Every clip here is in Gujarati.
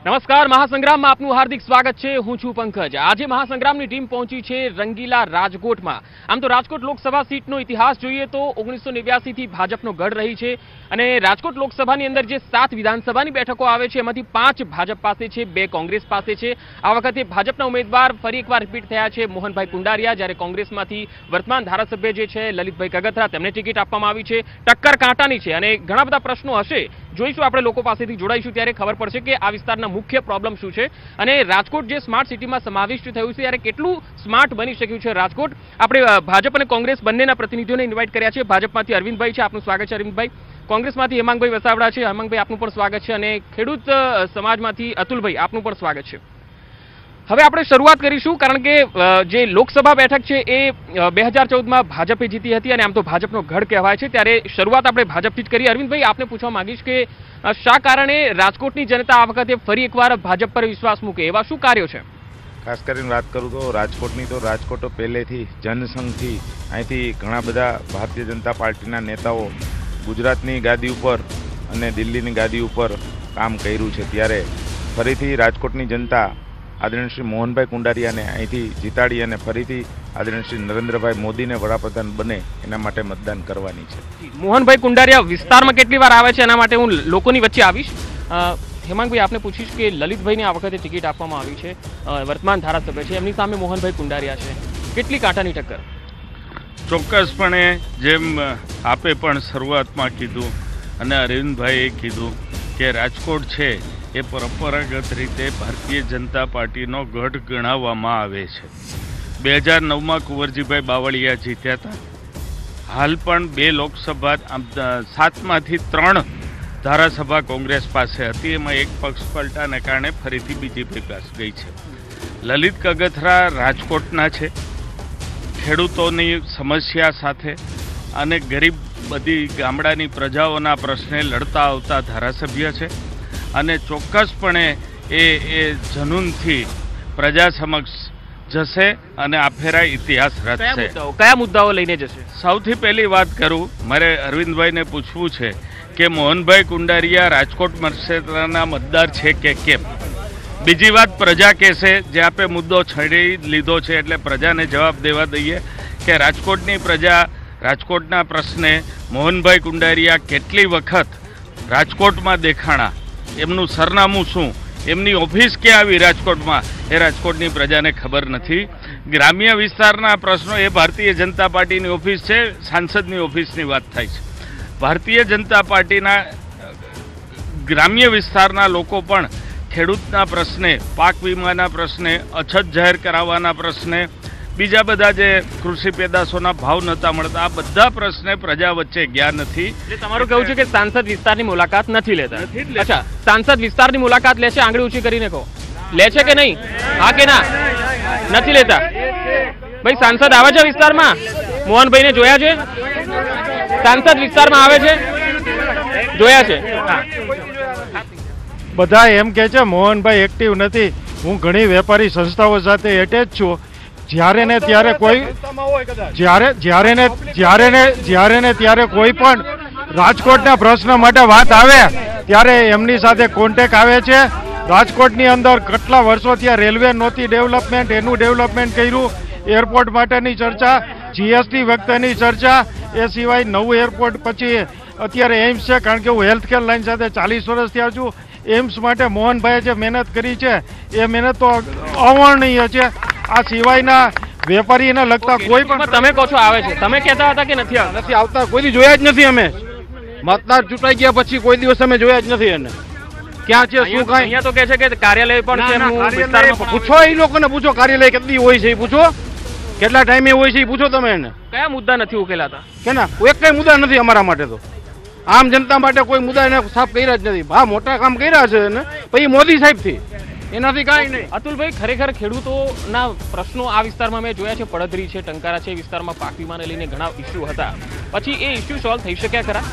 નમસ્કાર, મહાસંગ્રામમાં આપનું હાર્દિક સ્વાગત છે। હું છું પંકજ। આજે મહાસંગ્રામની ટીમ પહોંચી છે રંગીલા રાજકોટમાં। આમ તો રાજકોટ લોકસભા સીટનો ઇતિહાસ જોઈએ તો 1989 થી ભાજપનો ગઢ રહી છે અને રાજકોટ લોકસભાની અંદર જે 7 વિધાનસભાની બેઠકો આવે છે એમાંથી 5 ભાજપ પાસે છે, 2 કોંગ્રેસ પાસે છે। આ વખતે ભાજપના ઉમેદવાર ફરી એકવાર રિપીટ થયા છે મોહનભાઈ કુંડારિયા, જ્યારે કોંગ્રેસમાંથી વર્તમાન ધારાસભ્ય જે છે લલિતભાઈ કગથરા તેમને ટિકિટ આપવામાં આવી છે। ટક્કર કાંટાની છે અને ઘણા બધા પ્રશ્નો હશે, જોઈશું આપણે લોકો પાસેથી જોડાઈશું ત્યારે ખબર પડશે કે આ વિસ્તારના મુખ્ય પ્રોબ્લેમ શું છે અને રાજકોટ જે સ્માર્ટ સિટીમાં સમાવિષ્ટ થયું છે ત્યારે કેટલું સ્માર્ટ બની શક્યું છે રાજકોટ। આપણે ભાજપ અને કોંગ્રેસ બંનેના પ્રતિનિધિઓને ઇન્વાઇટ કર્યા છે। ભાજપમાંથી અરવિંદભાઈ છે, આપનું સ્વાગત છે અરવિંદભાઈ। કોંગ્રેસમાંથી હેમાંગભાઈ વસાવડા છે, હેમાંગભાઈ આપનું પણ સ્વાગત છે અને ખેડૂત સમાજમાંથી અતુલભાઈ આપનું પણ સ્વાગત છે। હવે આપણે શરૂઆત કરીશું કારણ કે જે લોકસભા બેઠક છે એ 2014માં ભાજપે જીતી હતી અને આમ તો ભાજપનો ગઢ કહેવાય છે, ત્યારે શરૂઆત આપણે ભાજપથી જ કરીએ। અરવિંદભાઈ, આપને પૂછવા માંગીશ કે શા કારણે રાજકોટની જનતા આ વખતે ફરી એકવાર ભાજપ પર વિશ્વાસ મૂકે, એવા શું કાર્યો છે? ખાસ કરીને વાત કરું તો રાજકોટ પહેલેથી જનસંઘથી અહીંથી ઘણા બધા ભારતીય જનતા પાર્ટીના નેતાઓ ગુજરાતની ગાદી ઉપર અને દિલ્હીની ગાદી ઉપર કામ કર્યું છે, ત્યારે ફરીથી રાજકોટની જનતા આદરણીય શ્રી મોહનભાઈ કુંડારિયાને અહીંથી જીતાડી અને ફરીથી આદરણીય શ્રી નરેન્દ્રભાઈ મોદીને વડાપ્રધાન બને એના માટે મતદાન કરવાની છે। મોહનભાઈ કુંડારિયા વિસ્તારમાં કેટલી વાર આવે છે એના માટે હું લોકોની વચ્ચે આવીશ। હેમાંગભાઈ, આપને પૂછીશ કે લલિતભાઈને આ વખતે ટિકિટ આપવામાં આવી છે, વર્તમાન ધારાસભ્ય છે, એમની સામે મોહનભાઈ કુંડારિયા છે, કેટલી કાંટાની ટક્કર? ચોક્કસપણે જેમ આપે પણ શરૂઆતમાં કીધું અને અરવિંદભાઈએ કીધું કે રાજકોટ છે એ પરંપરાગત રીતે ભારતીય જનતા પાર્ટીનો ગઢ ગણાવવામાં આવે છે। 2009માં કુંવરજીભાઈ બાવળિયા જીત્યા હતા, હાલ પણ 2 લોકસભા 7માંથી 3 ધારાસભા કોંગ્રેસ પાસે હતી, એમાં એક પક્ષ પલટાને કારણે ફરીથી બીજેપી પાસે ગઈ છે। લલિત કગથરા રાજકોટના છે, ખેડૂતોની સમસ્યા સાથે અને ગરીબ બધી ગામડાની પ્રજાઓના પ્રશ્ને લડતા આવતા ધારાસભ્ય છે અને ચોક્કસપણે એ જનૂનથી પ્રજા સમક્ષ જશે અને આ ફેરા ઇતિહાસ રચશે। કયા મુદ્દાઓ લઈને જશે? સૌથી પહેલી વાત કરું, મારે અરવિંદભાઈને પૂછવું છે કે મોહનભાઈ કુંડારિયા રાજકોટ મતક્ષેત્રના મતદાર છે કે કેમ? બીજી વાત પ્રજા કહેશે, જે આપે મુદ્દો છેડી લીધો છે એટલે પ્રજાને જવાબ દેવા દઈએ કે રાજકોટની પ્રજા રાજકોટના પ્રશ્ને મોહનભાઈ કુંડારિયા કેટલી વખત રાજકોટમાં દેખાણા, એમનું સરનામું શું, એમની ઓફિસ ક્યાં આવી રાજકોટમાં, એ રાજકોટની પ્રજાને ખબર નથી। ગ્રામ્ય વિસ્તારના પ્રશ્નો એ ભારતીય જનતા પાર્ટીની ઓફિસ છે, સાંસદની ઓફિસની વાત થાય છે। ભારતીય જનતા પાર્ટીના ગ્રામ્ય વિસ્તારના લોકો પણ ખેડૂતના પ્રશ્ને, પાક વીમાના પ્રશ્ને, અછત જાહેર કરાવવાના પ્રશ્ને, બીજા બધા જે કૃષિ પેદાશોના ભાવ નહોતા મળતા, આ બધા પ્રશ્ને પ્રજા વચ્ચે ગયા નથી। એટલે તમારું કહેવું છે કે સાંસદ વિસ્તારની મુલાકાત નથી લેતા? અચ્છા, સાંસદ વિસ્તારની મુલાકાત લે છે? આંગળી ઊંચી કરીને કહો, લે છે કે નહીં? હા કે ના? નથી લેતા? ભાઈ, સાંસદ આવે છે વિસ્તારમાં? મોહનભાઈને જોયા છે? સાંસદ વિસ્તારમાં આવે છે? જોયા છે? બધા એમ કે છે મોહનભાઈ એક્ટિવ નથી। હું ઘણી વેપારી સંસ્થાઓ સાથે એટેચ છું, જ્યારે ને ત્યારે કોઈ પણ રાજકોટના પ્રશ્ન માટે વાત આવે ત્યારે એમની સાથે કોન્ટેક્ટ આવે છે। રાજકોટની અંદર કેટલા વર્ષોથી આ રેલવે નહોતી ડેવલપમેન્ટ, એનું ડેવલપમેન્ટ કર્યું, એરપોર્ટ માટેની ચર્ચા, જીએસટી વખતેની ચર્ચા, એ સિવાય નવું એરપોર્ટ, પછી અત્યારે એમ્સ છે, કારણ કે હું હેલ્થકેર લાઈન સાથે 40 વર્ષથી આવ્યો છું। એમ્સ માટે મોહનભાઈએ જે મહેનત કરી છે એ મહેનત તો અવર્ણનીય છે। આ સિવાયના વેપારીને લગતા કોઈ પણ તમે કહો છો આવે છે, તમે કહેતા હતા કે નથી આવતા? કોઈ દી જોયા જ નથી અમે, મતદાર ચૂંટાઈ ગયા પછી કોઈ દિવસ અમે જોયા જ નથી એને। ક્યાં છે શું કાંઈ? અહીંયા તો કહે છે કે કાર્યાલય પણ છે, પૂછો એ લોકોને, પૂછો કાર્યાલય કેટલી હોય છે એ પૂછો, કેટલા ટાઈમે હોય છે એ પૂછો તમે એને। કયા મુદ્દા નથી ઉકેલાતા? કે ના, એક કઈ મુદ્દા નથી અમારા માટે, તો આમ જનતા માટે કોઈ મુદ્દા એને સાફ કર્યા જ નથી। હા, મોટા કામ કર્યા છે એને, પછી મોદી સાહેબથી, એનાથી કાંઈ નહીં। અતુલભાઈ, ખરેખર ખેડૂતોના પ્રશ્નો આ વિસ્તારમાં મેં જોયા છે, પડદરી છે, ટંકારા છે, વિસ્તારમાં પાક વીમાને લઈને ઘણા ઇસ્યુ હતા, પછી એ ઇસ્યુ સોલ્વ થઈ શક્યા ખરા?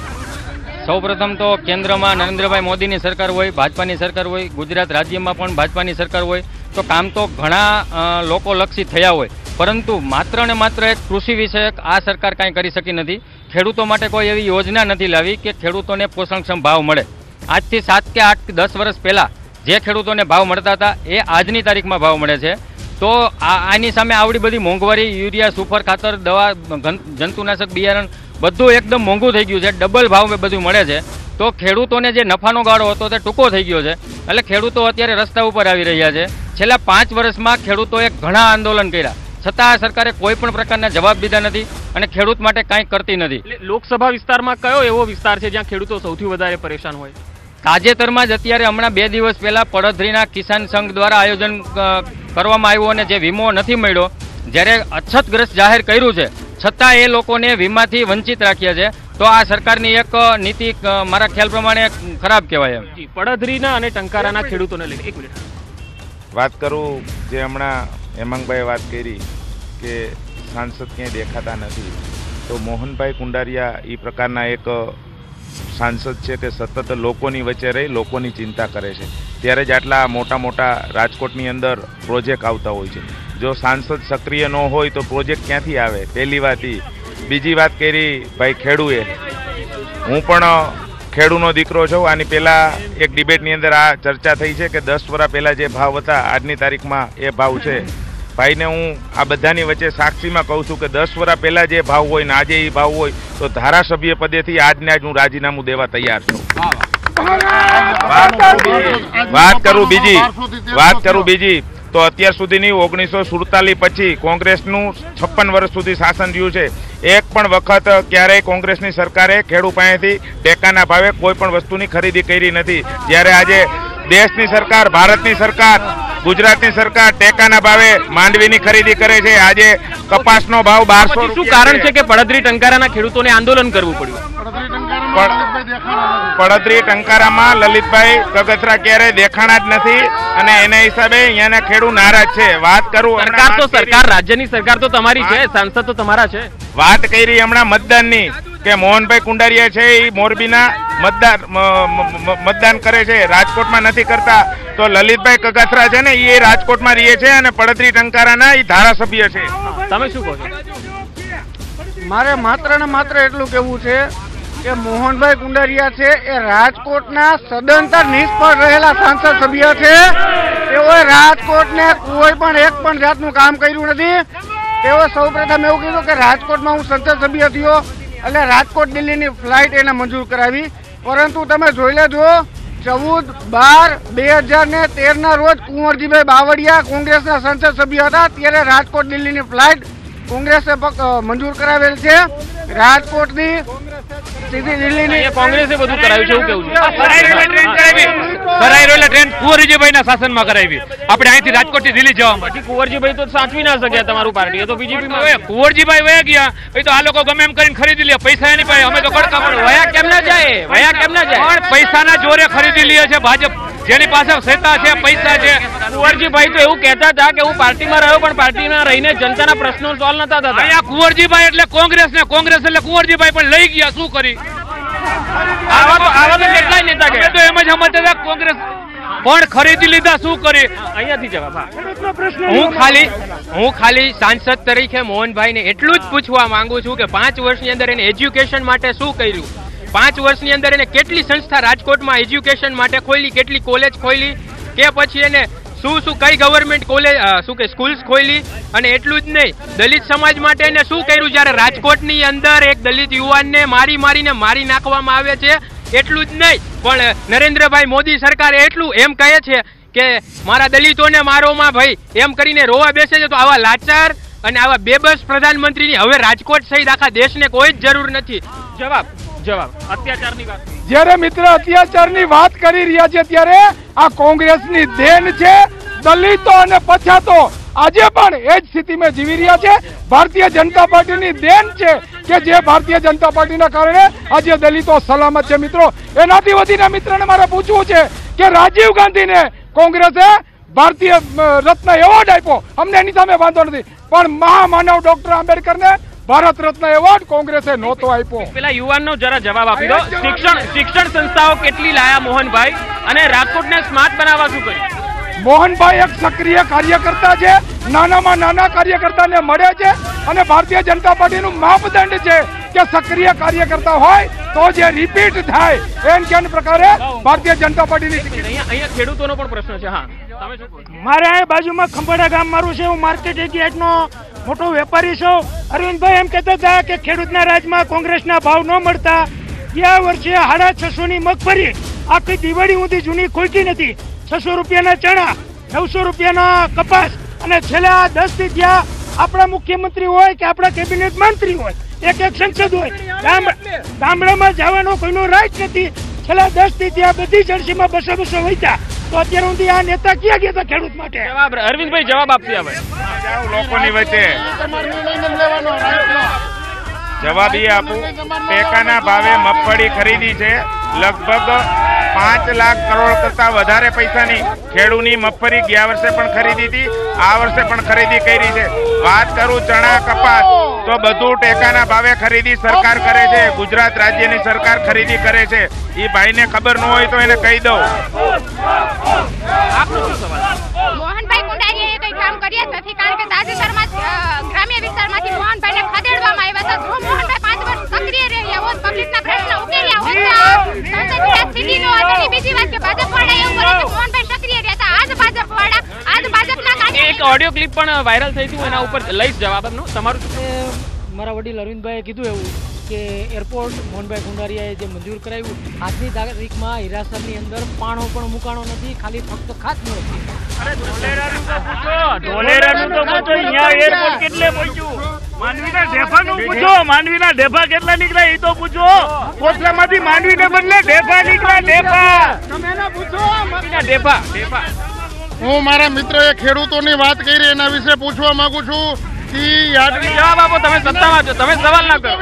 સૌપ્રથમ તો કેન્દ્રમાં નરેન્દ્રભાઈ મોદીની સરકાર હોય, ભાજપાની સરકાર હોય, ગુજરાત રાજ્યમાં પણ ભાજપાની સરકાર હોય, તો કામ તો ઘણા લોકોલક્ષી થયા હોય, પરંતુ માત્ર ને માત્ર એક કૃષિ વિષયક આ સરકાર કાંઈ કરી શકી નથી। ખેડૂતો માટે કોઈ એવી યોજના નથી લાવી કે ખેડૂતોને પોષણક્ષમ ભાવ મળે। આજથી 7 કે 8 કે 10 વર્ષ પહેલાં જે ખેડૂતોને ભાવ મળતા હતા એ આજની તારીખમાં ભાવ મળે છે. તો આની સામે આવડી બધી મોંઘવારી, યુરિયા, સુપર ખાતર, દવા, જંતુનાશક, બિયારણ બધું એકદમ મોંઘું થઈ ગયું છે, ડબલ ભાવ બધું મળે છે. તો ખેડૂતોને જે નફાનો ગાળો હતો તે ટૂંકો થઈ ગયો છે. એટલે ખેડૂતો અત્યારે રસ્તા ઉપર આવી રહ્યા છે. છેલ્લા 5 વર્ષમાં ખેડૂતોએ ઘણા આંદોલન કર્યા, છતાં આ સરકારે કોઈ પણ પ્રકારના જવાબ દીધા નથી અને ખેડૂત માટે કાંઈ કરતી નથી. લોકસભા વિસ્તારમાં કયો એવો વિસ્તાર છે જ્યાં ખેડૂતો સૌથી વધારે પરેશાન હોય? તાજેતરમાં જ અત્યારે હમણાં 2 દિવસ પહેલા પડધરીના કિસાન સંઘ દ્વારા આયોજન કરવામાં આવ્યું અને જે વીમો નથી મળ્યો, જ્યારે અછતગ્રસ્ત જાહેર કર્યું છે છતાં એ લોકોને વીમાથી વંચિત રાખ્યા છે. તો આ સરકારની એક નીતિ મારા ખ્યાલ પ્રમાણે ખરાબ કહેવાય. પડધરીના અને ટંકારાના ખેડૂતોને લઈને 1 મિનિટ વાત કરું. જે હમણાં હેમાંગભાઈએ વાત કરી કે સાંસદ ક્યાંય દેખાતા નથી, તો મોહનભાઈ કુંડારિયા એ પ્રકારના એક સાંસદ છે કે સતત લોકોની વચ્ચે રહી લોકોની ચિંતા કરે છે. ત્યારે જ આટલા મોટા મોટા રાજકોટની અંદર પ્રોજેક્ટ આવતા હોય છે. જો સાંસદ સક્રિય ન હોય તો પ્રોજેક્ટ ક્યાંથી આવે? પહેલી વાત એ. બીજી વાત કરી ભાઈ ખેડૂએ, હું પણ ખેડૂનો દીકરો છું. આની પહેલાં એક ડિબેટની અંદર આ ચર્ચા થઈ છે કે 10 વર્ષ પહેલાં જે ભાવ હતા આજની તારીખમાં એ ભાવ છે. ભાઈને હું આ બધાની વચ્ચે સાક્ષીમાં કહું છું કે 10 વર્ષ પહેલાં જે ભાવ હોય ને આજે એ ભાવ હોય તો ધારાસભ્ય પદેથી આજને આજ હું રાજીનામું દેવા તૈયાર છું. વાત કરું બીજી તો અત્યાર સુધીની 1947 પછી કોંગ્રેસનું 56 વર્ષ સુધી શાસન રહ્યું છે. એક પણ વખત ક્યારેય કોંગ્રેસની સરકારે ખેડૂત પાસેથી ટેકાના ભાવે કોઈ પણ વસ્તુની ખરીદી કરી નથી. જ્યારે આજે દેશની સરકાર, ભારતની સરકાર, ગુજરાતની સરકાર ટેકાના ભાવે માંડવીની ખરીદી કરે છે. આજે કપાસનો ભાવ 1200. શું કારણ છે કે પડધરી ટંકારાના ખેડૂતોને આંદોલન કરવું પડ્યું? પડધરી ટંકારામાં લલિતભાઈ કગથરા ક્યારેય દેખાણા જ નથી અને એના હિસાબે અહીંયાના ખેડૂત નારાજ છે. વાત કરું, સરકાર રાજ્યની સરકાર તો તમારી છે, સાંસદ તો તમારા છે. વાત કરી હમણાં મતદાનની કે મોહનભાઈ કુંડારિયા છે એ મોરબીના મતદાન કરે છે, રાજકોટમાં નથી કરતા. તો લલિતભાઈ કગથરા છે ને એ રાજકોટમાં રહે છે અને પડધરી ટંકારાના એ ધારાસભ્ય છે. તમે શું કહો છો? મારે માત્ર ને માત્ર એટલું કહેવું છે કે મોહનભાઈ કુંડારિયા છે એ રાજકોટના સદંતર નિષ્ફળ રહેલા સાંસદ સભ્ય છે. તેઓએ રાજકોટને કોઈ પણ એક પણ જાતનું કામ કર્યું નથી. તેઓ સૌપ્રથમ એવું કીધું કે રાજકોટમાં હું સંસદ સભ્ય થયો એટલે રાજકોટ દિલ્હીની ફ્લાઇટ એને મંજૂર કરાવી. પરંતુ તમે જોઈ લેજો 14/12/2013 રોજ કુંવરજીભાઈ બાવળિયા કોંગ્રેસના સંસદ સભ્ય હતા, ત્યારે રાજકોટ દિલ્હીની ફ્લાઇટ કોંગ્રેસે મંજૂર કરાવેલ છે. રાજકોટની સીધી દિલ્હીની કોંગ્રેસે બધું કરાવ્યું છે એવું કેવું છે? કરાઈ રહેલા ટ્રેન કુંવરજીભાઈના શાસનમાં કરાવી. આપણે અહીંથી રાજકોટથી દિલ્હી જવા માટે કુંવરજીભાઈ તો સાચવી ના શક્યા તમારું પાર્ટી, તો બીજેપી કુંવરજીભાઈ વયા ગયા. એ તો આ લોકો ગમે એમ કરીને ખરીદી લે, પૈસા એની પાસે. અમે તો કડકા વયા કેમ ના જાય? પણ પૈસાના જોરે ખરીદી લે છે ભાજપ. જેની પાસે સત્તા છે, પૈસા છે. કુંવરજીભાઈ તો એવું કહેતા હતા કે હું પાર્ટીમાં રહ્યો પણ પાર્ટીમાં રહીને જનતાના પ્રશ્નો સોલ્વ નતા થતા. અહીંયા કુંવરજીભાઈ એટલે કોંગ્રેસ ને કોંગ્રેસ એટલે કુંવરજીભાઈ પણ લઈ ગયા. શું કરી? આવા તો કેટલાય નેતા ગયા. તો એમ જ સમજતા હતા કોંગ્રેસ પણ ખરીદી લીધા. શું કરી? અહીંયાથી જવાબ. હું ખાલી સાંસદ તરીકે મોહનભાઈને એટલું જ પૂછવા માંગુ છું કે 5 વર્ષની અંદર એને એજ્યુકેશન માટે શું કર્યું? 5 વર્ષની અંદર એને કેટલી સંસ્થા રાજકોટમાં એજ્યુકેશન માટે ખોલી, કેટલી કોલેજ ખોલી, કે પછી એને શું કઈ ગવર્મેન્ટ કોલેજ શું કે સ્કૂલ્સ ખોલી? અને એટલું જ નહીં, દલિત સમાજ માટે એને શું કર્યું? જ્યારે રાજકોટની અંદર એક દલિત યુવાનને મારી નાખવામાં આવે છે. એટલું જ નહીં, પણ નરેન્દ્રભાઈ મોદી સરકાર એટલું એમ કહે છે કે મારા દલિતોને મારોમાં ભાઈ એમ કરીને રોવા બેસે છે. તો આવા લાચાર અને આવા બેબસ પ્રધાનમંત્રીની હવે રાજકોટ સહિત આખા દેશને કોઈ જ જરૂર નથી. જવાબ અત્યાચારની વાત. જ્યારે મિત્ર અત્યાચારની વાત કરી રહ્યા છે ત્યારે આ કોંગ્રેસની દેન છે. દલિતો અને પછાતો આજે પણ એ જ સ્થિતિમાં જીવી રહ્યા છે. ભારતીય જનતા પાર્ટીની દેન છે કે જે ભારતીય જનતા પાર્ટીના કારણે આજે દલિતો સલામત છે. મિત્રો, એનાથી વધીને મિત્રને મારે પૂછવું છે કે રાજીવ ગાંધીને કોંગ્રેસે ભારતીય રત્ન એવોર્ડ આપ્યો, અમને એની સામે વાંધો નથી, પણ મહામાનવ ડોક્ટર આંબેડકરને ભારત રત્ન એવોર્ડ કોંગ્રેસે નહોતો આપ્યો. પેલા યુવાનનો જરા જવાબ આપી દો. શિક્ષણ સંસ્થાઓ કેટલી લાયા મોહનભાઈ, અને રાજકોટને સ્માર્ટ બનાવવા શું કર્યું? મોહનભાઈ એક સક્રિય કાર્યકર્તા છે, નાનામાં નાના કાર્યકર્તાને મળે છે અને ભારતીય જનતા પાર્ટીનું માપદંડ છે કે સક્રિય કાર્યકર્તા હોય તો જે રિપીટ થાય એમ કે પ્રકારે ભારતીય જનતા પાર્ટીની અહીંયા ખેડૂતોનો પણ પ્રશ્ન છે. હા, તમે શું કહો છો? મારે આ બાજુમાં ખંભાળા ગામ મારું છે, હું માર્કેટ યાર્ડનો મોટો વેપારી છું. અરવિંદભાઈ એમ કહેતા હતા કે ખેડૂતના રાજમાં કોંગ્રેસના ભાવ ન મળતા. ગયા વર્ષે 650 ની મગફળી આખી દિવાળી સુધી જૂની ખોલતી નથી. 600 રૂપિયાના ચણા, 900 રૂપિયાના કપાસ, અને છેલ્લા 10 થી ત્યાં આપણા મુખ્યમંત્રી હોય કે આપણા કેબિનેટ મંત્રી હોય, એક સંસદ હોય, ગામડામાં જવાનો કોઈનો રાઈટ નથી. છેલ્લા 10 થી ત્યાં બધી જર્સીમાં 200 વૈતા. તો અત્યારે સુધી આ નેતા ક્યાં ગયા હતા ખેડૂત માટે? અરવિંદભાઈ જવાબ આપશે હવે. લોકોની વચ્ચે જવાબ એ આપું. ટેકાના ભાવે મગફળી ખરીદી છે લગભગ 5 લાખ કરોડ કરતા વધારે પૈસાની ખેડૂની મગફળી ગયા વર્ષે પણ ખરીદી હતી, આ વર્ષે પણ ખરીદી કરી છે. વાત કરું ચણા કપાસ તો બધું ટેકાના ભાવે ખરીદી સરકાર કરે છે, ગુજરાત રાજ્યની સરકાર ખરીદી કરે છે. એ ભાઈને ખબર ન હોય તો એને કહી દઉં. મોહનભાઈ કુંડારીયાએ કઈ કામ કર્યા જ નથી, કારણ કે તાજેતરમાં ગ્રામ્ય વિસ્તારમાંથી મોહનભાઈને ખદેડવામાં આવ્યા હતા. જો મોહનભાઈ 5 વર્ષ સક્રિય રહ્યા હોત, પબ્લિકના પ્રશ્ન ઉકેલ્યા હોત તો સંસદની આ સ્થિતિ નો હોત. અને બીજી વાત કે ભાજપ વાળા એવું કરે કે મોહનભાઈ સક્રિય રહ્યા હતા. આજ ભાજપ વાળા, આજ ભાજપના એક ઓડિયો ક્લિપ પણ વાયરલ થઈ હતી, એના ઉપર લઈશ જવાબ આપનો. તમારું મારા વડીલ અરવિંદભાઈએ કીધું એવું કે એરપોર્ટ મોહનભાઈ કુંડારીયાએ જે મંજૂર કરાવ્યું, આજની તારીખમાં હિરાસરની અંદર પાણો પણ મુકાણો નથી, ખાલી ફક્ત ખાતમુહૂર્ત છે. ઢોલેરાનું તો પૂછો, અહીંયા એરપોર્ટ કેટલે પહોંચ્યું? માંડવીના ઢેફાનું પૂછો, માંડવીના ઢેફા કેટલા નીકળ્યા એ તો પૂછો. કોટલામાંથી માંડવીને બદલે ઢેફા નીકળ્યા, ઢેફા. તમે એને પૂછો, માંડવીના ઢેફા. હું મારા મિત્રએ ખેડૂતોની વાત કરી એના વિશે પૂછવા માંગુ છું. જવાબ આપો, તમે સત્તામાં છો, તમે સવાલ ના કરો.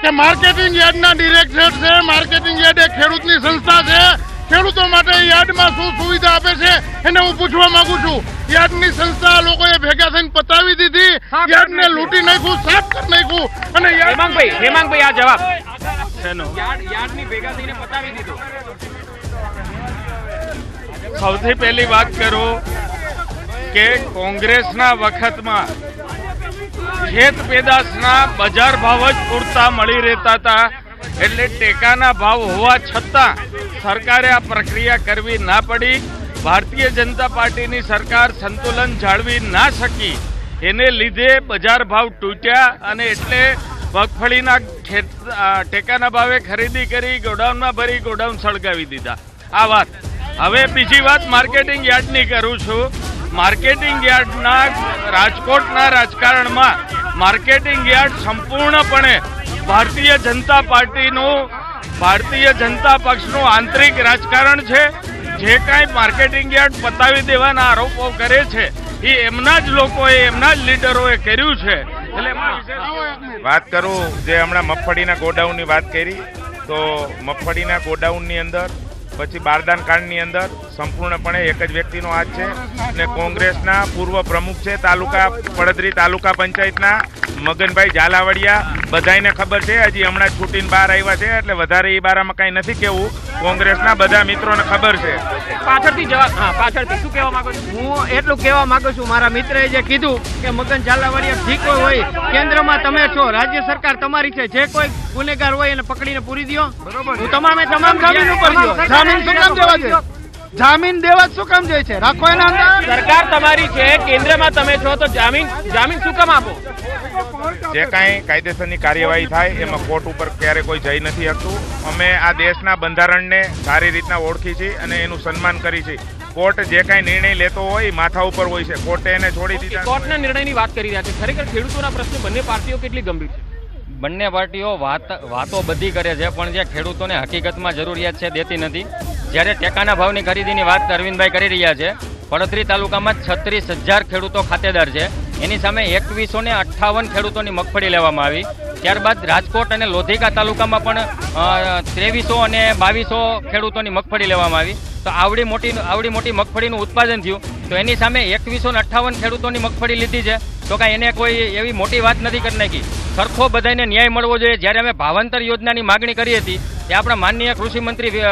કે માર્કેટિંગ યાર્ડના ડિરેક્ટર છે, માર્કેટિંગ યાર્ડ એક ખેડૂતની સંસ્થા છે. ખેડૂતો માટે યાર્ડમાં શું સુવિધા આપે છે એને હું પૂછવા માંગુ છું. યાર્ડની સંસ્થા લોકોએ ભેગા થઈને પતાવી દીધી, યાર્ડને લૂંટી નાખ્યું, સાફ કરી નાખ્યું. અને હેમાંગભાઈ આ જવાબ યાર્ડની ભેગા થઈને પતાવી દીધું. સૌથી પહેલી વાત કરું કે કોંગ્રેસના વખતમાં ખેત પેદાશના બજાર ભાવ જ પૂરતા મળી રહેતા હતા, એટલે ટેકાના ભાવ હોવા છતાં સરકારે આ પ્રક્રિયા કરવી ના પડી. ભારતીય જનતા પાર્ટીની સરકાર સંતુલન જાળવી ના શકી, એને લીધે બજાર ભાવ તૂટ્યા અને એટલે મગફળીના ટેકાના ભાવે ખરીદી કરી, ગોડાઉનમાં ભરી, ગોડાઉન સળગાવી દીધા. આ વાત. હવે બીજી વાત માર્કેટિંગ યાર્ડની કરું છું. માર્કેટિંગ યાર્ડના રાજકોટના રાજકારણમાં માર્કેટિંગ યાર્ડ સંપૂર્ણપણે ભારતીય જનતા પાર્ટીનું, ભારતીય જનતા પક્ષનું આંતરિક રાજકારણ છે. જે કાંઈ માર્કેટિંગ યાર્ડ પતાવી દેવાના આરોપો કરે છે એ એમના જ લોકોએ, એમના જ લીડરોએ કર્યું છે. એટલે વાત કરું જે હમણાં મગફળીના ગોડાઉનની વાત કરી, તો મગફળીના ગોડાઉનની અંદર પછી બારદાન કાંડની અંદર સંપૂર્ણપણે એક જ વ્યક્તિનો હાથ છે અને કોંગ્રેસના પૂર્વ પ્રમુખ છે પડદરી તાલુકા પંચાયતના મગનભાઈ ઝાલાવાડિયા. બધાને ખબર છે, હજી હમણાં જ છૂટીને બહાર આવ્યા છે, એટલે વધારે એ બારામાં કાંઈ નથી કેવું. કોંગ્રેસના બધા મિત્રોને ખબર છે. પાછળથી જવાબ. હા, પાછળથી શું કહેવા માંગો છો? હું એટલું કહેવા માંગુ છું, મારા મિત્રએ જે કીધું કે મગન ઝાલાવાડિયા ઠીક હોય, કેન્દ્રમાં તમે છો, રાજ્ય સરકાર તમારી છે, જે કોઈ ગુનેગાર હોય એને પકડીને પૂરી દો. બરોબર. હું તમામ જામીન ઉપર દો. જામીન શું કામ દેવા છે? જામીન દેવા શું કામ જોઈએ છે? રાખો એના અંદર. સરકાર તમારી છે, કેન્દ્રમાં તમે છો, તો જામીન શું કામ આપો? જે કાંઈ કાયદેસરની કાર્યવાહી થાય એમાં કોર્ટ ઉપર ક્યારે કોઈ જઈ નથી શકતું. અમે આ દેશના બંધારણને સારી રીતના ઓળખી છીએ અને એનું સન્માન કરી છે. કોર્ટ જે કાંઈ નિર્ણય લેતો હોય માથા ઉપર હોય છે, કોર્ટે એને છોડી દીધા. કોર્ટના નિર્ણયની વાત કરી રહ્યા છે. ખરેખર ખેડૂતોના પ્રશ્નો બંને પાર્ટીઓ કેટલી ગંભીર છે? બંને પાર્ટીઓ વાતો બધી કરે છે, પણ જે ખેડૂતોને હકીકતમાં જરૂરિયાત છે દેતી નથી. જ્યારે ટેકાના ભાવની ખરીદીની વાત અરવિંદભાઈ કરી રહ્યા છે, પડતરી તાલુકામાં 36,000 ખેડૂતો ખાતેદાર છે. એની સામે 2158 ખેડૂતોની મગફળી લેવામાં આવી. ત્યારબાદ રાજકોટ અને લોધિકા તાલુકામાં પણ 2300 અને 2200 ખેડૂતોની મગફળી લેવામાં આવી. તો આવડી મોટી મગફળીનું ઉત્પાદન થયું, તો એની સામે 2158 ખેડૂતોની મગફળી લીધી છે, તો કાંઈ એને કોઈ એવી મોટી વાત નથી કરી નાખી. સરખો બધાને ન્યાય મળવો જોઈએ. જ્યારે અમે ભાવાંતર યોજનાની માગણી કરી હતી, એ આપણા માનનીય કૃષિ મંત્રી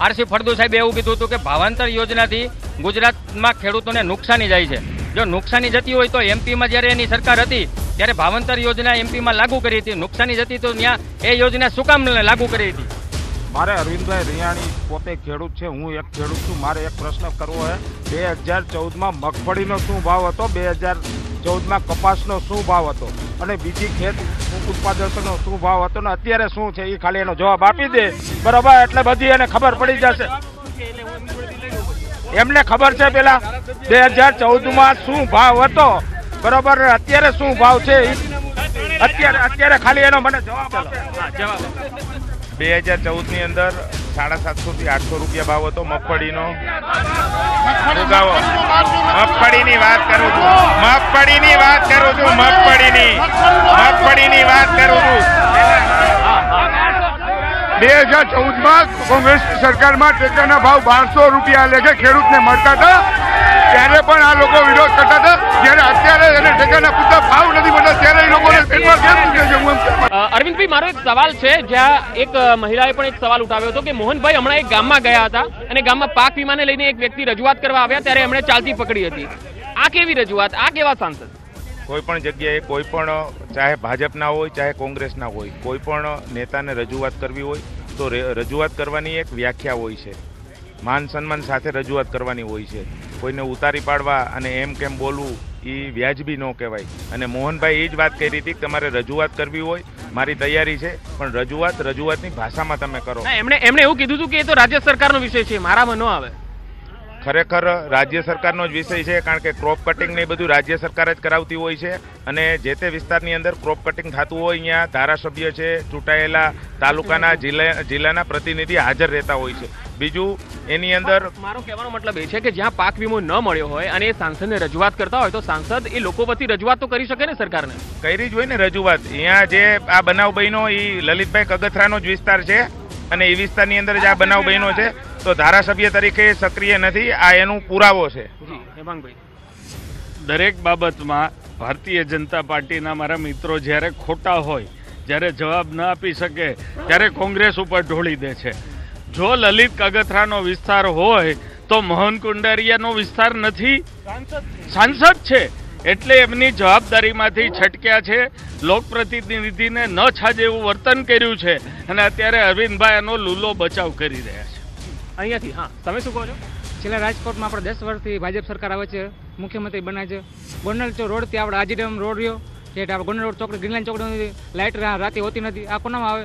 RC ફળદુ સાહેબે એવું કીધું હતું કે ભાવાંતર યોજનાથી ગુજરાતમાં ખેડૂતોને નુકસાની જાય છે. જો નુકસાની જતી હોય તો એમપીમાં જ્યારે એની સરકાર હતી ત્યારે ભાવંતર યોજના એમપીમાં લાગુ કરી હતી. નુકસાની જતી તો ત્યાં એ યોજના શું કામ લાગુ કરી હતી? મારે અરવિંદભાઈ રિયાણી પોતે ખેડૂત છે, હું એક ખેડૂત છું. મારે એક પ્રશ્ન કરવો છે. 2014માં મગફળીનો શું ભાવ હતો, 2014માં કપાસનો શું ભાવ હતો અને બીજી ખેત ઉત્પાદકોનો શું ભાવ હતો ને અત્યારે શું છે, એ ખાલી એનો જવાબ આપી દે બરાબર, એટલે બધી એને ખબર પડી જશે. એમને ખબર છે પેલા 2014માં શું ભાવ હતો બરાબર, અત્યારે શું ભાવ છે, અત્યારે ખાલી એનો મને જવાબ આપે. 2014ની અંદર 750 થી 800 રૂપિયા ભાવ હતો મગફળીનો. મગફળીની વાત કરું છું, મગફળીની વાત કરું છું, મગફળીની વાત કરું છું. 2014માં કોંગ્રેસ સરકારમાં ટેકાના ભાવ 1200 રૂપિયા લેખે ખેડૂતને મળતા હતા, ત્યારે પણ આ લોકો વિરોધ કરતા હતા. જ્યારે અત્યારે એને ટેકાના પૂરતા ભાવ નથી મળતા ત્યારે એ લોકોને પેટમાં કેમ મૂકે છે? અરવિંદભાઈ, મારો એક સવાલ છે, જ્યાં એક મહિલાએ પણ એક સવાલ ઉઠાવ્યો હતો કે મોહનભાઈ હમણાં એક ગામમાં ગયા હતા અને ગામમાં પાક વીમાને લઈને એક વ્યક્તિ રજૂઆત કરવા આવ્યા ત્યારે એમણે ચાલતી પકડી હતી. આ કેવી રજૂઆત, આ કેવા સાંસદ? કોઈ પણ જગ્યાએ કોઈ પણ, ચાહે ભાજપના હોય ચાહે કોંગ્રેસના હોય, કોઈ પણ નેતાને રજૂઆત કરવી હોય તો રજૂઆત કરવાની એક વ્યાખ્યા હોય છે. માન સન્માન સાથે રજૂઆત કરવાની હોય છે. કોઈને ઉતારી પાડવા અને એમ કેમ બોલવું એ વ્યાજબી ન કહેવાય. અને મોહનભાઈ એ જ વાત કરી હતી કે તમારે રજૂઆત કરવી હોય મારી તૈયારી છે, પણ રજૂઆતની ભાષામાં તમે કરો. એમણે એવું કીધું હતું કે એ તો રાજ્ય સરકારનો વિષય છે, મારામાં ન આવે. ખરેખર રાજ્ય સરકારનો જ વિષય છે, કારણ કે ક્રોપ કટિંગ ને એ બધું રાજ્ય સરકાર જ કરાવતી હોય છે. અને જે તે વિસ્તારની અંદર ક્રોપ કટિંગ થતું હોય અહીંયા ધારાસભ્ય છે, ચૂંટાયેલા તાલુકાના જિલ્લાના પ્રતિનિધિ હાજર રહેતા હોય છે. બીજું એની અંદર મારો કહેવાનો મતલબ એ છે કે જ્યાં પાક વીમો ન મળ્યો હોય અને એ સાંસદને રજૂઆત કરતા હોય તો સાંસદ એ લોકો વતી રજૂઆત તો કરી શકે ને સરકારને? કરી જ હોય ને રજૂઆત. અહીંયા જે આ બનાવ બન્યો એ લલિતભાઈ કગથરાનો જ વિસ્તાર છે અને એ વિસ્તારની અંદર જ આ બનાવ બન્યો છે, તો ધારાસભ્ય તરીકે સક્રિય નથી, આ એનું પુરાવો છે. દરેક બાબતમાં ભારતીય જનતા પાર્ટીના મારા મિત્રો જ્યારે ખોટા હોય, જ્યારે જવાબ ન આપી શકે ત્યારે કોંગ્રેસ ઉપર ઢોળી દે છે. જો લલિત કગથરાનો વિસ્તાર હોય તો મોહન કુંડારિયાનો વિસ્તાર નથી, સાંસદ છે, એટલે એમની જવાબદારીમાંથી છટક્યા છે. લોકપ્રતિનિધિને ન છાજે એવું વર્તન કર્યું છે અને અત્યારે અરવિંદભાઈ એનો લૂલો બચાવ કરી રહ્યા છે. અહીંયાથી હા, તમે શું કહો છો? છેલ્લા રાજકોટમાં આપણે 10 વર્ષથી ભાજપ સરકાર આવે છે, મુખ્યમંત્રી બનાવે છે. ગોંડલ રોડથી આપણે આજીડેમ રોડ રહ્યો જે આપણે ગોંડલ રોડ ચોકડી ગ્રીનલાઇન ચોકડી લાઇટ રાતે હોતી નથી. આ કોનામાં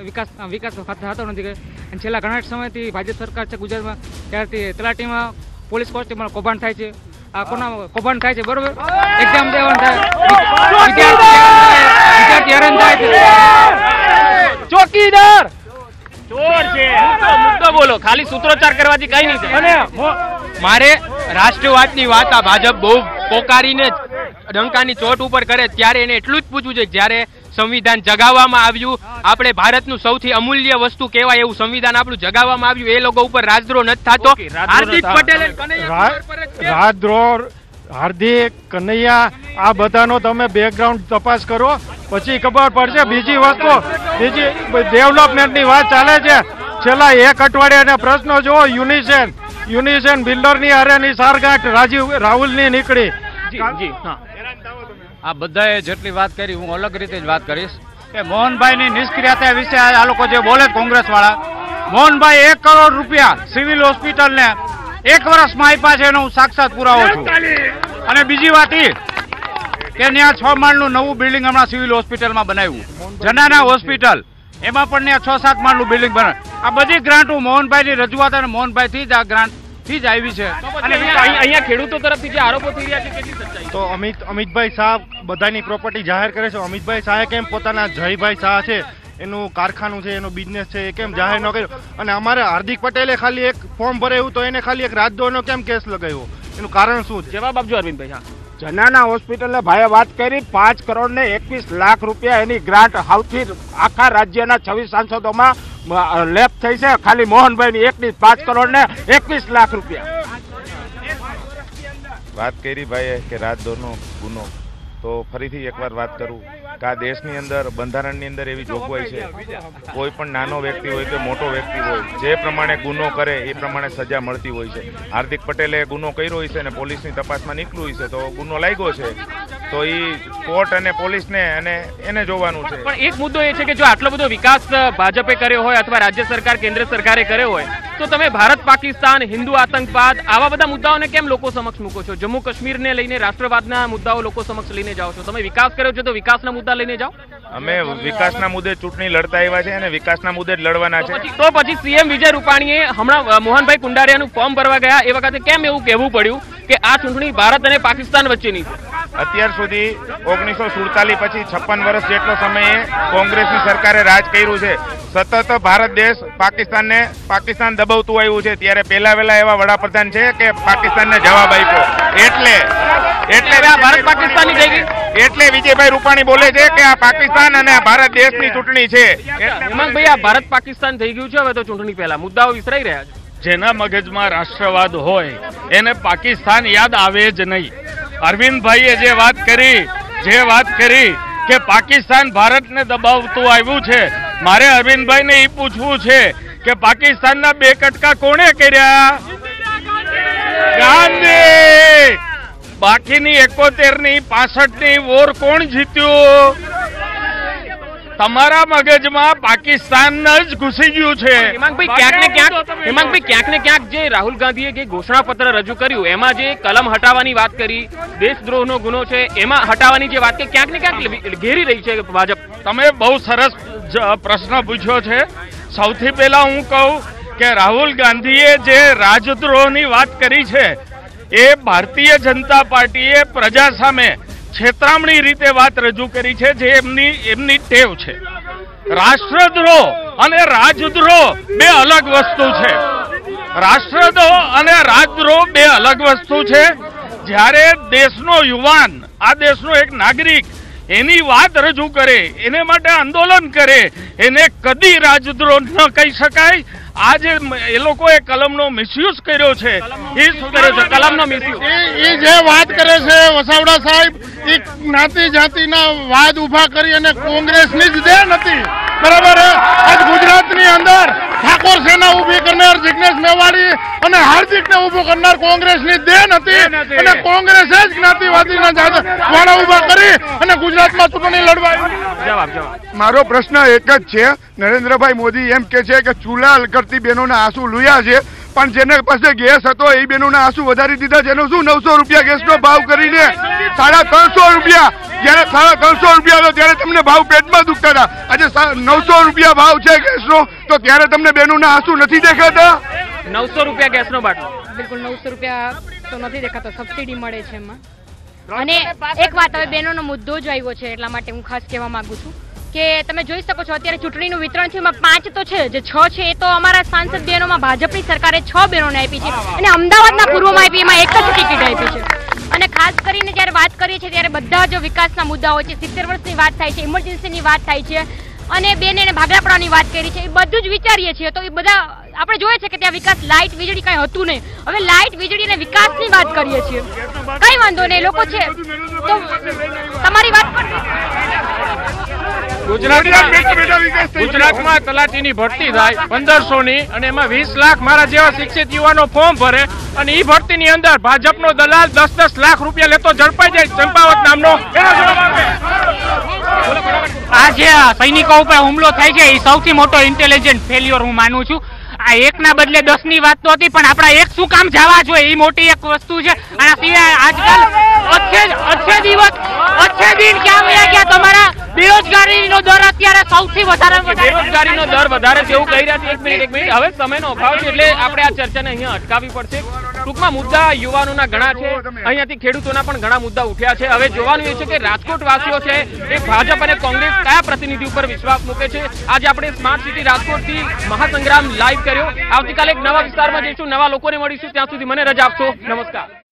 વિકાસ થતો નથી. અને છેલ્લા ઘણા સમયથી ભાજપ સરકાર છે ગુજરાતમાં, ત્યારથી તલાટીમાં પોલીસ કોન્સ્ટેબલ કૌભાંડ થાય છે. આ કોના કૌભાંડ થાય છે બરોબર, એક્ઝામ દેવાનું થાય, વિદ્યાર્થી હેરાન થાય છે. ચોકીદાર ચોર છે, મુદ્દો બોલો, ખાલી સૂત્રોચ્ચાર કરવાથી કઈ નહીં થાય. મારે રાષ્ટ્રવાદની વાત આ ભાજપ બહુ પોકારીને ડંકાની ચોટ ઉપર કરે ત્યારે એને એટલું જ પૂછવું છે, જ્યારે સંવિધાન જગાવવામાં આવ્યું, આપણે ભારતનું સૌથી અમૂલ્ય વસ્તુ કહેવાય એવું સંવિધાન આપણું જગાવવામાં આવ્યું, એ લોકો ઉપર રાજદ્રોહ નથી થતો. હાર્દિક પટેલ રાજદ્રોહ, હાર્દિક કનૈયા, આ બધાનો તમે બેકગ્રાઉન્ડ તપાસ કરો પછી ખબર પડશે. બીજી વસ્તુ, બીજી ડેવલપમેન્ટની વાત ચાલે છે છેલ્લા એક અઠવાડિયાના પ્રશ્નો જુઓ. યુનિસેન બિલ્ડરની હારેની સારગાંઠ રાહુલની નીકળી. આ બધાએ જેટલી વાત કરી હું અલગ રીતે જ વાત કરીશ કે મોહનભાઈની નિષ્ક્રિયતા વિશે આ લોકો જે બોલે કોંગ્રેસ વાળા, મોહનભાઈ 1 કરોડ રૂપિયા સિવિલ હોસ્પિટલને 1 વર્ષમાં આપ્યા છે એનો હું સાક્ષાત પુરાવો છું. અને બીજી વાત એ કે ત્યાં 6 માળનું નવું બિલ્ડિંગ હમણાં સિવિલ હોસ્પિટલમાં બનાવ્યું, જનાના હોસ્પિટલ, એમાં પણ ત્યાં 6-7 માળનું બિલ્ડિંગ બનાવ્યું. આ બધી ગ્રાન્ટો મોહનભાઈની રજૂઆત અને મોહનભાઈથી જ આ ગ્રાન્ટ થી જ આવી છે. અને અહીંયા ખેડૂતો તરફથી જે આરોપો થઈ રહ્યા છે કેટલી સચ્ચાઈ? તો અમિતભાઈ શાહ બધાની પ્રોપર્ટી જાહેર કરે છે. અમિતભાઈ શાહે કેમ પોતાના જયભાઈ શાહ છે એનું કારખાનું છે, એનો બિઝનેસ છે, એ કેમ જાહેર ન કર્યો? અને અમારે હાર્દિક પટેલે ખાલી એક ફોર્મ ભરાયું તો એને ખાલી એક રાજદ્રોહનો કેમ કેસ લગાવ્યો? એનું કારણ શું? જવાબ આપજો અરવિંદભાઈ. હા, જનાના હોસ્પિટલને ભાઈએ વાત કરી 5 કરોડ ને 21 લાખ રૂપિયા એની ગ્રાન્ટ સૌથી આખા રાજ્યના 26 સાંસદોમાં લેપ થઈ છે. ખાલી મોહનભાઈની એકની 5 કરોડ ને 21 લાખ રૂપિયા. વાત કરી ભાઈએ કે રાજદ્રોહનો ગુનો, તો ફરીથી એકવાર વાત કરું કે આ દેશની અંદર બંધારણની અંદર એવી જોગવાઈ છે, કોઈ પણ નાનો વ્યક્તિ હોય કે મોટો વ્યક્તિ હોય, જે પ્રમાણે ગુનો કરે એ પ્રમાણે સજા મળતી હોય છે. હાર્દિક પટેલે ગુનો કર્યો હોય છે અને પોલીસની તપાસમાં નીકળ્યું હોય છે, તો ગુનો લાગ્યો છે તો એ કોર્ટ અને પોલીસને અને એને જોવાનું છે. પણ એક મુદ્દો એ છે કે જો આટલો બધો વિકાસ ભાજપે કર્યો હોય અથવા રાજ્ય સરકાર કેન્દ્ર સરકારે કર્યો હોય તો તમે ભારત પાકિસ્તાન, હિન્દુ આતંકવાદ આવા બધા મુદ્દાઓને કેમ લોકો સમક્ષ મૂકો છો? જમ્મુ કાશ્મીરને લઈને રાષ્ટ્રવાદના મુદ્દાઓ લોકો સમક્ષ લઈને જાઓ છો. તમે વિકાસ કર્યો છે તો વિકાસના મુદ્દા લઈને જાઓ. અમે વિકાસના મુદ્દે ચૂંટણી લડતા આવ્યા છે અને વિકાસના મુદ્દે જ લડવાના છે. તો પછી સીએમ વિજય રૂપાણીએ હમણાં મોહનભાઈ કુંડારિયાનું ફોર્મ ભરવા ગયા એ વખતે કેમ એવું કહેવું પડ્યું કે આ ચૂંટણી ભારત અને પાકિસ્તાન વચ્ચેની છે? અત્યાર સુધી 1947 પછી 56 વર્ષ જેટલો સમયે કોંગ્રેસની સરકારે રાજ કર્યું છે. સતત ભારત દેશ પાકિસ્તાન દબાવતું આવ્યું છે. ત્યારે પહેલા વહેલા એવા વડાપ્રધાન છે કે પાકિસ્તાનને જવાબ આપ્યો. એટલે ભારત પાકિસ્તાની થઈ ગઈ. એટલે વિજયભાઈ રૂપાણી બોલે છે કે આ પાકિસ્તાન અને ભારત દેશની ચૂંટણી છે. હેમાંગભાઈ, આ ભારત પાકિસ્તાન થઈ ગયું છે હવે તો ચૂંટણી પહેલા મુદ્દાઓ વિસરાઈ રહ્યા છે. જેના મગજમાં રાષ્ટ્રવાદ હોય એને પાકિસ્તાન યાદ આવે જ નહીં. અરવિંદભાઈએ જે વાત કરી કે પાકિસ્તાન ભારતને દબાવતું આવ્યું છે, મારે અરવિંદભાઈને એ પૂછવું છે કે પાકિસ્તાનના 2 કટકા કોણે કર્યા? ગાંધી. બાકીની 71ની 65ની વોર કોણ જીત્યું? તમારા મગજમાં પાકિસ્તાન જ ઘૂસી ગયું છે. હેમાંગભાઈ, ક્યાંક ને ક્યાંક જે રાહુલ ગાંધીએ જે ઘોષણાપત્ર રજૂ કર્યું એમાં જે કલમ હટાવવાની વાત કરી, દેશદ્રોહનો ગુનો છે એમાં હટાવવાની જે વાત કરી, ક્યાંક ને ક્યાંક ઘેરી રહી છે ભાજપ. તમે બહુ સરસ પ્રશ્ન પૂછ્યો છે. સૌથી પહેલા હું કહું કે રાહુલ ગાંધીએ જે રાજદ્રોહની વાત કરી છે એ ભારતીય જનતા પાર્ટીએ પ્રજા સામે છેતરામણી રીતે વાત રજૂ કરી છે, જે એમની ટેવ છે. રાષ્ટ્રદ્રોહ અને રાજદ્રોહ 2 અલગ વસ્તુ છે. રાષ્ટ્રદ્રોહ અને રાજદ્રોહ 2 અલગ વસ્તુ છે. જ્યારે દેશનો યુવાન, આ દેશનો એક નાગરિક એની વાત રજૂ કરે, એને માટે આંદોલન કરે, એને કદી રાજદ્રોહ ન કહી શકાય. આજે એ લોકોએ કલમનો મિસયુઝ કર્યો છે. એ શું કર્યો છે? કલમનો મિસયુઝ. એ જે વાત કરે છે વસાવડા સાહેબ, એ જ્ઞાતિ જાતિના વાદ ઉભા કરી અને કોંગ્રેસની જ દેન હતી. બરાબર. આજ ગુજરાતની અંદર ઠાકોર સેના ઉભી કરનાર જિગ્નેશ મેવાડી અને હાર્દિકને ઉભો કરનાર કોંગ્રેસની દેન હતી અને કોંગ્રેસે જ જ્ઞાતિવાદીના વાળા ઉભા કરી અને ગુજરાતમાં ચૂંટણી લડવા. મારો પ્રશ્ન એક જ છે. નરેન્દ્રભાઈ મોદી એમ કે છે કે ચૂલા કરતી બહેનોના આંસુ લુયા છે, પણ જેને પાસે ગેસ હતો એ બહેનોના આંસુ વધારી દીધા. જેનો શું 900 રૂપિયા ગેસનો ભાવ કરીને 350 રૂપિયા, જયારે 350 રૂપિયા હતો ત્યારે તમને ભાવ પેટમાં દુખતા હતા. આજે 900 રૂપિયા ભાવ છે ગેસનો, તો ત્યારે તમને બહેનોના આંસુ નથી દેખાતા? 900 રૂપિયા ગેસનો બાટલો. બિલકુલ 900 રૂપિયા તો નથી દેખાતો, સબસિડી મળે છે એમાં. અને એક વાત, હવે બહેનોનો મુદ્દો જ આવ્યો છે એટલા માટે હું ખાસ કહેવા માંગુ છું કે તમે જોઈ શકો છો અત્યારે ચૂંટણીનું વિતરણ છે એમાં 5 તો છે, જે 6 છે એ તો અમારા સાંસદ બહેનોમાં ભાજપની સરકારે 6 બહેનોને આપી છે અને અમદાવાદના પૂર્વમાં આપી એમાં 1 જ ટિકિટ આપી છે. અને ખાસ કરીને જ્યારે વાત કરીએ છીએ ત્યારે બધા જ વિકાસના મુદ્દાઓ છે. 70 વર્ષની વાત થાય છે, ઇમરજન્સીની વાત થાય છે અને બેને ભાગલાપડાની વાત કરી છે. એ બધું જ વિચારીએ છીએ તો એ બધા આપણે જોઈએ છે કે ત્યાં વિકાસ, લાઇટ, વીજળી કઈ હતું નહીં. હવે લાઇટ, વીજળી અને વિકાસની વાત કરીએ છીએ, કઈ વાંધો નહીં, લોકો છે તો તમારી વાત ગુજરાતમાં તલાટીની ભરતી થાય 1500ની અને એમાં 20 લાખ મારા જેવા શિક્ષિત યુવાનો ફોર્મ ભરે અને એ ભરતીની અંદર ભાજપનો દલાલ 10-10 લાખ રૂપિયા લેતો ઝડપાઈ જાય, ચંપાવત નામનો. આ જે સૈનિકો ઉપર હુમલો થાય છે એ સૌથી મોટો ઇન્ટેલિજન્ટ ફેલ્યોર હું માનું છું. આ 1ના બદલે 10ની વાત તો હતી, પણ આપણા 1 શું કામ જવા જોઈએ એ મોટી એક વસ્તુ છે. આના સિવાય આજકાલ અચ્છે દિન ક્યાં વયા ગયા તમારા? બેરોજગારીનો દર અત્યારે સૌથી વધારે બેરોજગારીનો દર વધારે છે એવું કહી રહ્યા છે. એક મિનિટ, હવે સમયનો અભાવ છે એટલે આપણે આ ચર્ચાને અહીંયા અટકાવવી પડશે. ટૂંકમાં મુદ્દા યુવાનોના ઘણા છે, અહીંયાથી ખેડૂતોના પણ ઘણા મુદ્દા ઉઠ્યા છે. હવે જોવાનું એ છે કે રાજકોટ વાસીઓ છે એ ભાજપ અને કોંગ્રેસ કયા પ્રતિનિધિ ઉપર વિશ્વાસ મૂકે છે. આજે આપણે સ્માર્ટ સિટી રાજકોટથી મહાસંગ્રામ લાઈવ કર્યો. આવતીકાલે એક નવા વિસ્તારમાં જઈશું, નવા લોકોને મળીશું. ત્યાં સુધી મને રજા આપશો. નમસ્કાર.